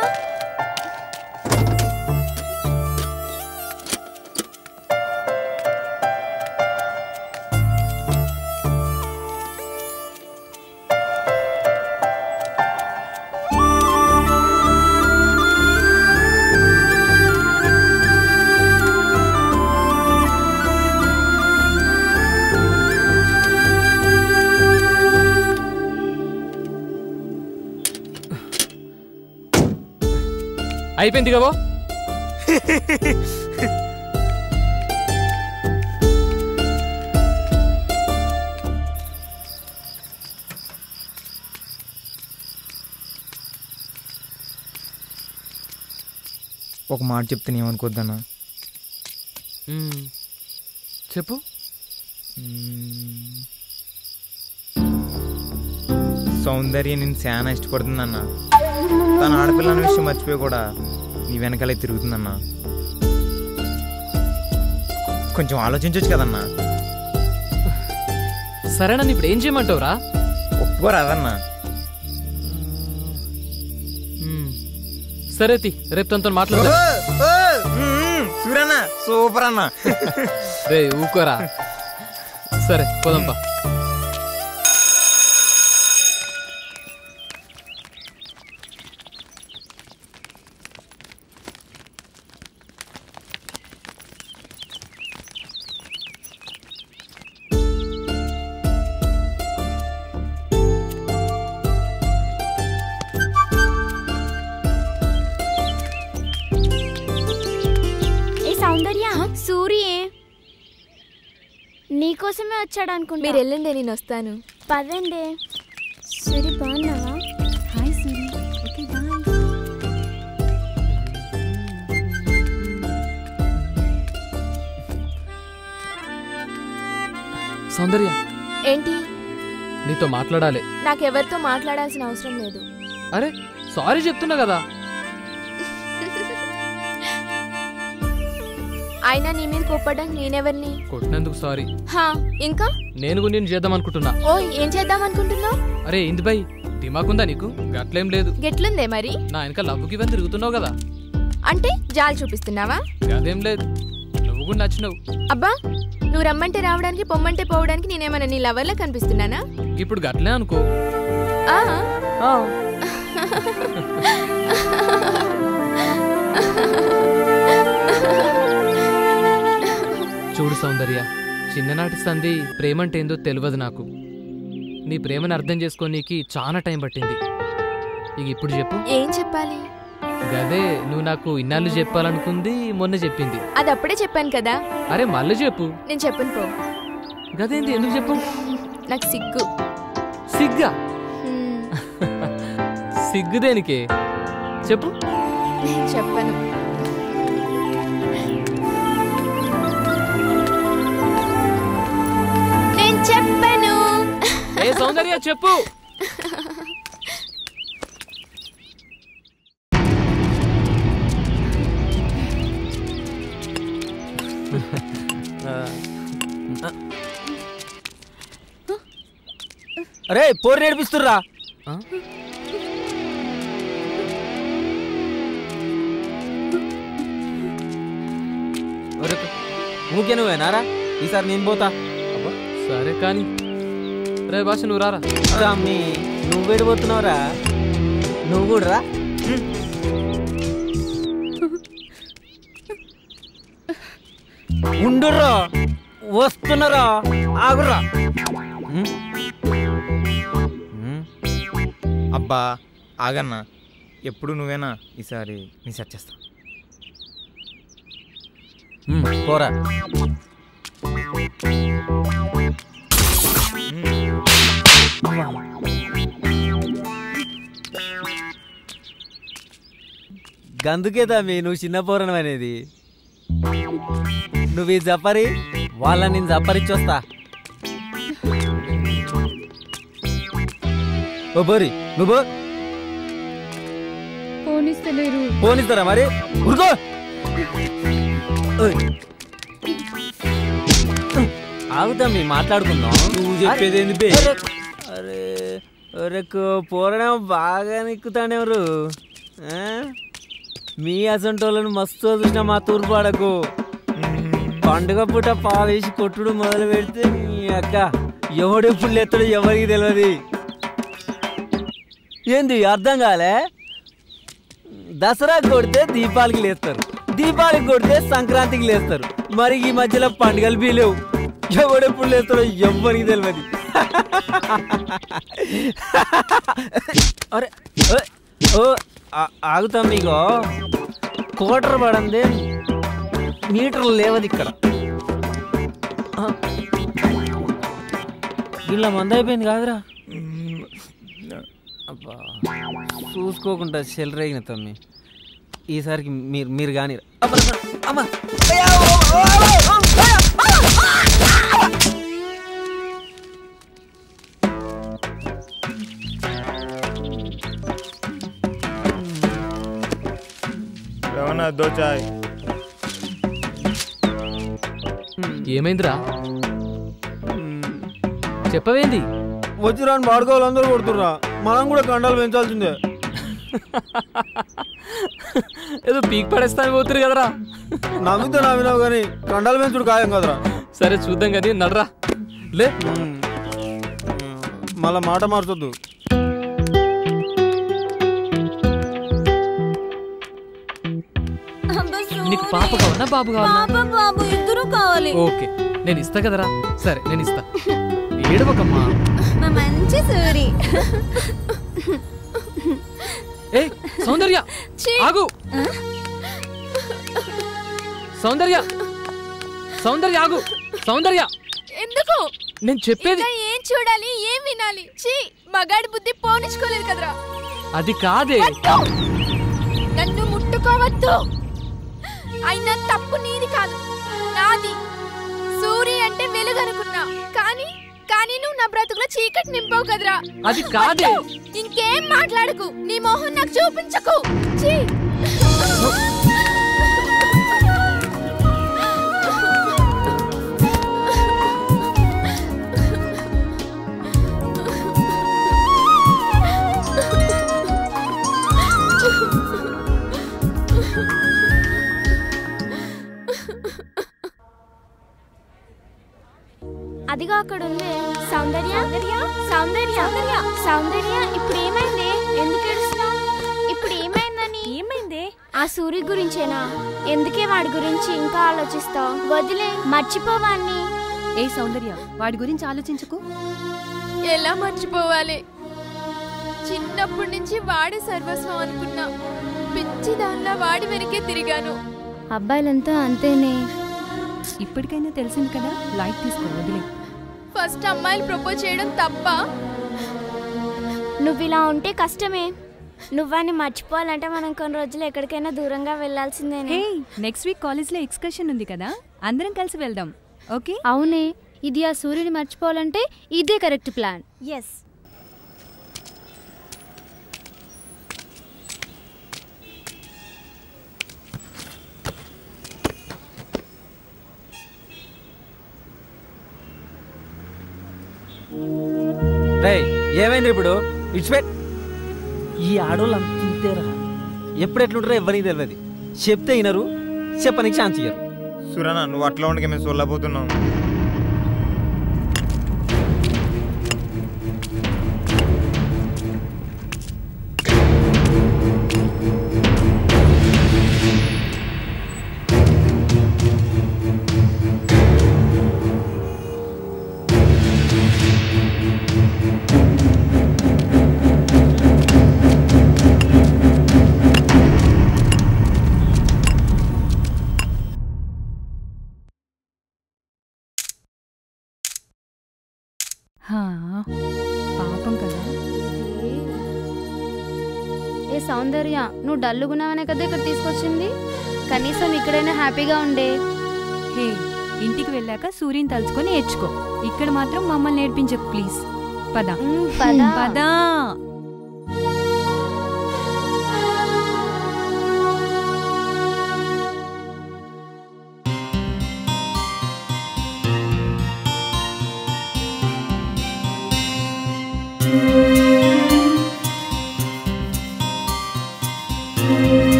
అయిపోయింది కాబో. ఒక మాట చెప్తే ఏమనుకోద్దన్నా. చెప్పు. సౌందర్య నేను చాలా ఇష్టపడుతుందన్న. తన ఆడపిల్ల అనే విషయం మర్చిపోయి కూడా నీ వెనకాలే తిరుగుతుందన్నా. కొంచెం ఆలోచించవచ్చు కదన్నా. సరేనా, ఇప్పుడు ఏం చేయమంటావురా? ఒప్పుకోరాదన్నా. సరే రేపు తనతో మాట్లాడు. సూరన్న సూపర్ అన్న. రే ఊకోరా. సరే పోదంపా. సూరియే నీకోసమే వచ్చాడు అనుకుంటా. మీరు వెళ్ళండి, నేను వస్తాను. పదండి. సూరి బాగున్నావా? Hi Suri. Okay bye. Soundarya ఏంటి? నీతో మాట్లాడాలి. నాకెవరితో మాట్లాడాల్సిన అవసరం లేదు. అరే సారీ చెప్తున్నా కదా. అయినా నీ మీద కోప్పడానికి నేనెవరిని? కొట్టినందుకు సారీ. ఇంకా నేను నేను చేద్దాం అనుకుంటున్నా. ఓ ఏం చేద్దాం అనుకుంటున్నావు? అరే ఇంది బై, దిమాకుందా నీకు? గట్లేం లేదు. గెట్లుందే మరి? నా వెనక లవ్వుకి ఇవన్నీ తిరుగుతున్నావు కదా. అంటే జాలి చూపిస్తున్నావా? అదేం లేదు, నువ్వు కూడా నచ్చినావు. అబ్బా, నువ్వు రమ్మంటే రావడానికి పొమ్మంటే పోవడానికి నేనేమన్నా నీ లవర్లా కనిపిస్తున్నానా? ఇప్పుడు గట్లే అనుకో. చూడు సౌందర్య, చిన్ననాటి సంధి ప్రేమంటే ఏందో తెలియదు నాకు. నీ ప్రేమను అర్థం చేసుకోనీకి చాలా టైం పట్టింది. ఇక ఇప్పుడు చెప్పు. ఏం చెప్పాలి? గదే నువ్వు నాకు ఇన్నాళ్ళు చెప్పాలనుకుంది మొన్న చెప్పింది. అది అప్పుడే చెప్పాను కదా. అరే మళ్ళీ చెప్పు. నేను చెప్పను పో. గదేంది, ఎందుకు చెప్పు? నాకు సిగ్గు. సిగ్గా? సిగ్గు దేనికి చెప్పు. చెప్పను. చెప్పను. ఏ సౌందర్య చెప్పు. అరే పోరు నేర్పిస్తుర్రా. ఊకే నువ్వేనారా? ఈసారి నేను పోతా. సరే కానీ రే భాష నువ్వు రారా. అమ్మి నువ్వు వెళ్ళిపోతున్నావురా. నువ్వు కూడా రా. ఉండుర్రా, వస్తున్నారా, ఆగుర్రా. అబ్బా ఆగన్నా, ఎప్పుడు నువ్వేనా? ఈసారి నీ సెట్ చేస్తా. పోరా. గందుకే తమ్మి నువ్వు చిన్న పోరణం అనేది. నువ్వు ఈ జపరి వాళ్ళని నేను జపరిచ్చొస్తా. ఓ బోరి నువ్వు పోనిస్తారా మరి? ఉరుకో. ఆగుతాం మాట్లాడుకుందాం. నువ్వు చెప్పేదేంది బే? అరే అరే పోరణం బాగా నిక్కుతానెవరు? మీ అసంటోళ్ళను మస్తు చూసిన మా తూర్పాడకు. పండుగ పూట పావేసి కొట్టుడు మొదలు పెడితే నీ అక్క ఎవడెప్పుడు ఎత్తడు ఎవరికి తెలియదు. ఏంది అర్థం కాలే? దసరాకి కొడితే దీపాలకి లేస్తారు, దీపాలకి కొడితే సంక్రాంతికి లేస్తారు. మరి ఈ మధ్యలో పండుగలు బీ లేవు. ఎవడెప్పుడు లేస్తాడో ఎవరికి తెలియదు. అరే ఓ ఆగుతాం. మీకు కోటర్ పడందే మీటర్లు లేవది ఇక్కడ. ఇలా మంద అయిపోయింది కాదురా. అబ్బా చూసుకోకుండా చెల్లరేగిన తమ్మి. ఈసారికి మీరు కానీ అమ్మా దో చాయ్. ఏమైందిరా చెప్పవేంది? వచ్చి రాని వాడుకోవాలి అందరూ కొడుతుర్రా, మనం కూడా కండాలు పెంచాల్సిందే. ఏదో పీక్ పడేస్తాను పోతురు కదరా. నవ్వినావు కానీ కండాలు పెంచుడు ఖాయం కదరా. సరే చూద్దాం కానీ నడరా లే. మళ్ళా మాట మార్చొద్దు. నీకు పాప కావాలన్నా బాబు కావాలన్నా? బాబు ఇద్దరు కావాలి. ఓకే నేను ఇస్తా కదరా. సరే నేను ఇస్తా, ఏడవకమ్మా. మంచి సూరి. ఏ సౌందర్య ఆగు. సౌందర్య సౌందర్య ఆగు. సౌందర్య ఎందుకు? నేను చెప్పేది ఏం చూడాలి ఏం వినాలి? చీ మగాడి బుద్ధి పోనిచ్చుకోలేదు కదరా. అది కాదే. నన్ను ముట్టుకోవద్దు. అయినా తప్పు నీది కాదు నాది. సూరి అంటే వెలుగనుకున్నా కానీ నువ్వు నా బ్రతుకులో చీకటి నింపావు కదరా. అది కాదే. ఇంకేం మాట్లాడకు, నీ మొహం నాకు చూపించకు. చీ అదిగా అక్కడ ఉంది. సౌందర్య సౌందర్య సౌందర్య ఇప్పుడు ఏమైంది? ఎందుకు ఏడుస్తున్నావు? ఇప్పుడు ఏమైందని? ఏమైంది? ఆ సూర్య గురించేనా? ఎందుకే వాడి గురించి ఇంకా ఆలోచిస్తావు? వదిలే, మర్చిపోవాన్ని. ఏ సౌందర్య వాడి గురించి ఆలోచించకు. ఎలా మర్చిపోవాలి? చిన్నప్పటి నుంచి వాడి సర్వస్వం అనుకున్నా. పిచ్చి దానిలా వాడి వెనకే తిరిగాను. అబ్బాయిలంతా అంతేనే. ఇప్పటికైనా తెలిసింది కదా, లైట్ తీసుకో, వదిలే. ఫస్ట్ అమ్మాయిలు ప్రపోజ్ చేయడం తప్ప? నువ్వు ఇలా ఉంటే కష్టమే. నువ్వాన్ని మర్చిపోవాలంటే మనం కొన్ని రోజులు ఎక్కడికైనా దూరంగా వెళ్లాల్సిందేనే. నెక్స్ట్ వీక్ కాలేజ్లో ఎక్స్కర్షన్ ఉంది కదా, అందరం కలిసి వెళ్దాం. ఓకే? అవునే, ఇది ఆ సూర్యుని మర్చిపోవాలంటే ఇదే కరెక్ట్ ప్లాన్. ఎస్. ఏమైంది ఇప్పుడు? ఇట్స్పెట్. ఈ ఆడోళ్ళు అంతేరా, ఎప్పుడు ఎట్లుంటారో ఎవరికి తెలియదు. చెప్తే వినరు, చెప్పనికి ఛాన్స్ ఇయ్యరు. సురనా నువ్వు అట్లా ఉండక మేము సొల్లపోతున్నాం. పాపం కదా. ఏ సౌందర్య, నువ్వు డల్లుగున్నావనే కదా ఇక్కడ తీసుకొచ్చింది. కనీసం ఇక్కడైనా హ్యాపీగా ఉండే. హే, ఇంటికి వెళ్ళాక సూర్యుని తలుచుకొని నేర్చుకో. ఇక్కడ మాత్రం మమ్మల్ని నేర్పించకు ప్లీజ్. పద పదా.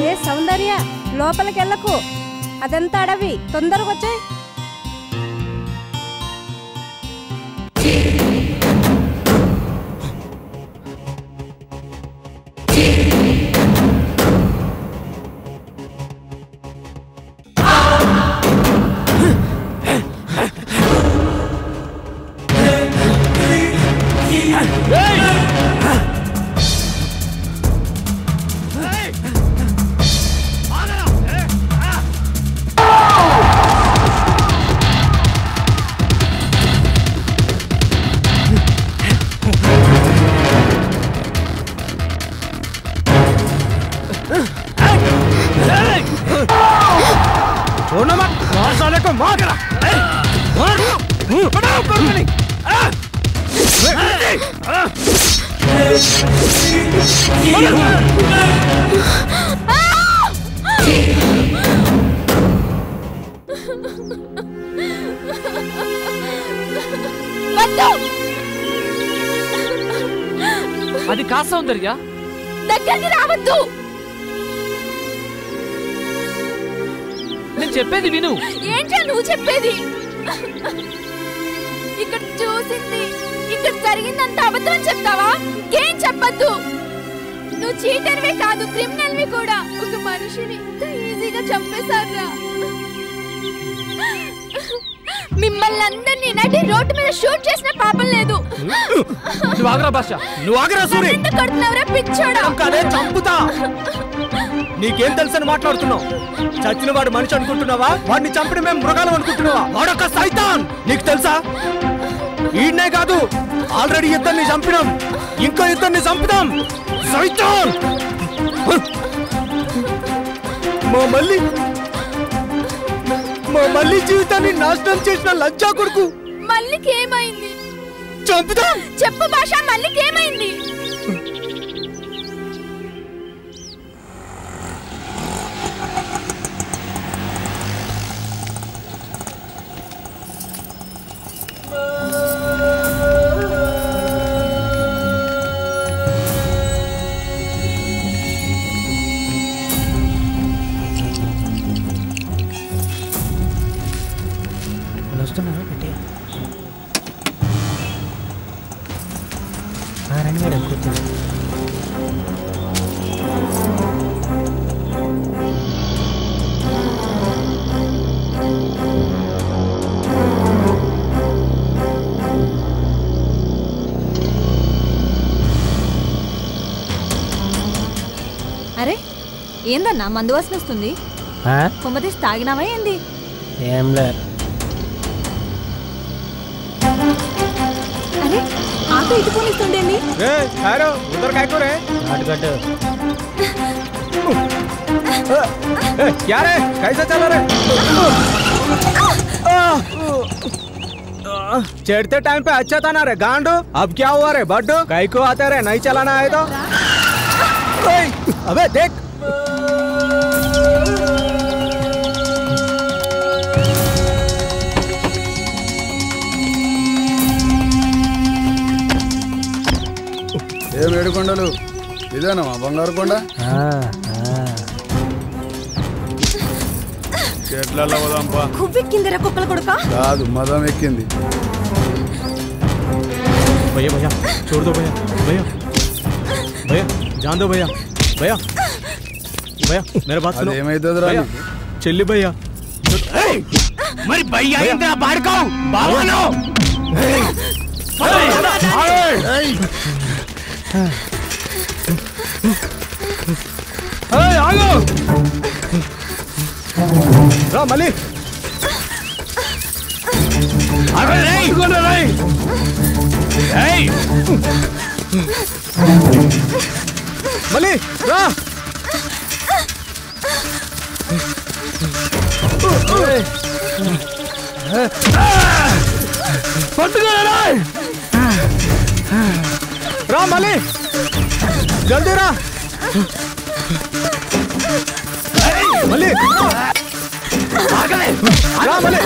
ఏ సౌందర్య, లోపలికి వెళ్ళకు, అదంతా అడవి. తొందరగా వచ్చాయి. छोड़ना मत, मार साले को मार, मार, बढ़ाओ कर नहीं, అది కాదు సౌందర్య, దగ్గరికి రావద్దు. నేను చెప్పేది విను. ఏంటో నువ్వు చెప్పేది? ఇక్కడ చూసింది, ఇక్కడ జరిగిందంత అబద్ధం చెప్తావా? ఏం చెప్పద్దు. నువ్వు చీటర్వే కాదు, క్రిమినల్వి కూడా. ఒక మనిషిని ఇంత ఈజీగా చంపేశారా? మిమ్మల్ని అందరినీ నటి రోడ్డు మీద షూట్ చేసిన పాపం లేదు. నువ్వు ఆగరా భాష, నువ్వు ఆగరా సూరి. ఎందుకు కొడుతున్నావురా పిచ్చోడా? అదే చంపుతా. నీకేం తెలుసని మాట్లాడుతున్నావు? చచ్చిన వాడు మనిషి అనుకుంటున్నావా? వాడిని చంపిన మేము మృగాలం అనుకుంటున్నావా? వాడొక సైతాన్. నీకు తెలుసా? ఈయనే కాదు, ఆల్రెడీ ఇద్దరిని చంపినాం, ఇంకో ఇద్దరిని చంపుతాం. సైతాన్ మా మళ్ళీ జీవితాన్ని నాశనం చేసిన లంచా కొడుకు. మల్లికి ఏమైంది? చంపుతాం. చెప్పు భాష, మల్లికి ఏమైంది? అరే ఏందన్నా మందు వాసన వస్తుంది? కొమ్మతీసి తాగినావా ఏంది? ఏం లే. అరే ఆటో ఇటు పోనిస్తుండేంది? उधर काय को रे? क्या रे? कैसे चला रे? चढ़ते टाइम पे अच्छा था ना रे गांडू. अब क्या हुआ रे बड्डू? कई को आते रे नहीं चलाना है तो? अबे देख. ఏ వేడుకొండలు ఇదేనా మా బంగారు కొండ? చెట్లలో పోదాంపా. కువ్వెక్కిందిరా కుక్కల కొడుక. కాదు మదం ఎక్కింది. भैया भैया छोड़ दो भैया, भैया भैया जान दो भैया, भैया भैया मेरा बात सुनो. ఏమైతుందిరా? చెల్లి भैया. మరి భయ్యా ఇంత బాడుకో బావనో. ఆగో రా మళ్ళీ. మళ్ళీ రా. రా మళ్ళీ జల్దీ రా. మళ్ళీ రా మళ్ళీ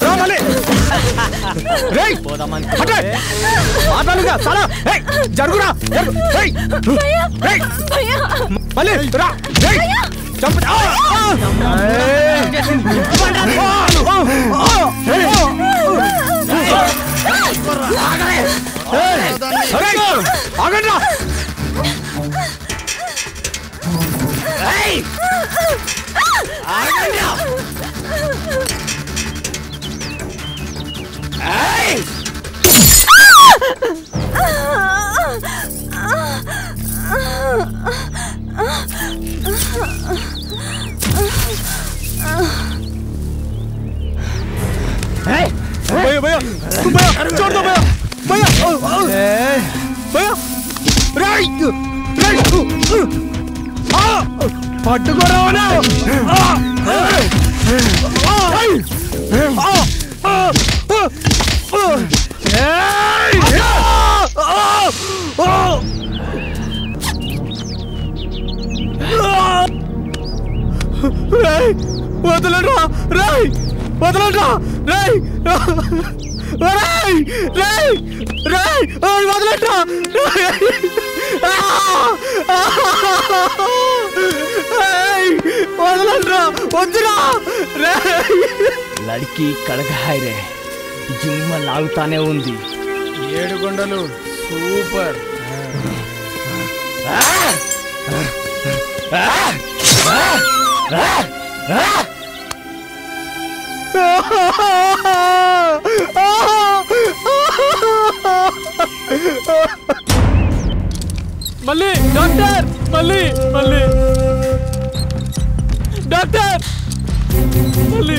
రా మళ్ళీ మాట్లాడుగా చాలా జరుగురా మళ్ళీ రా చంప. ఆగండి రా. भैया भैया भैया छोड़ दो भैया भैया भैया राइट राइट పట్టుకోరా వదలరా రాయ్ వదలరా రాయ్ రాయ్ రాయ్ రాయ్ వదలరా వదలరా వద్దురా లడికి కడగహాయ్ రే జిమ్మ లాగుతానే ఉంది. 7 కొండలు సూపర్. మళ్ళీ డాక్టర్ మళ్ళీ మళ్ళీ డాక్టర్ మళ్ళీ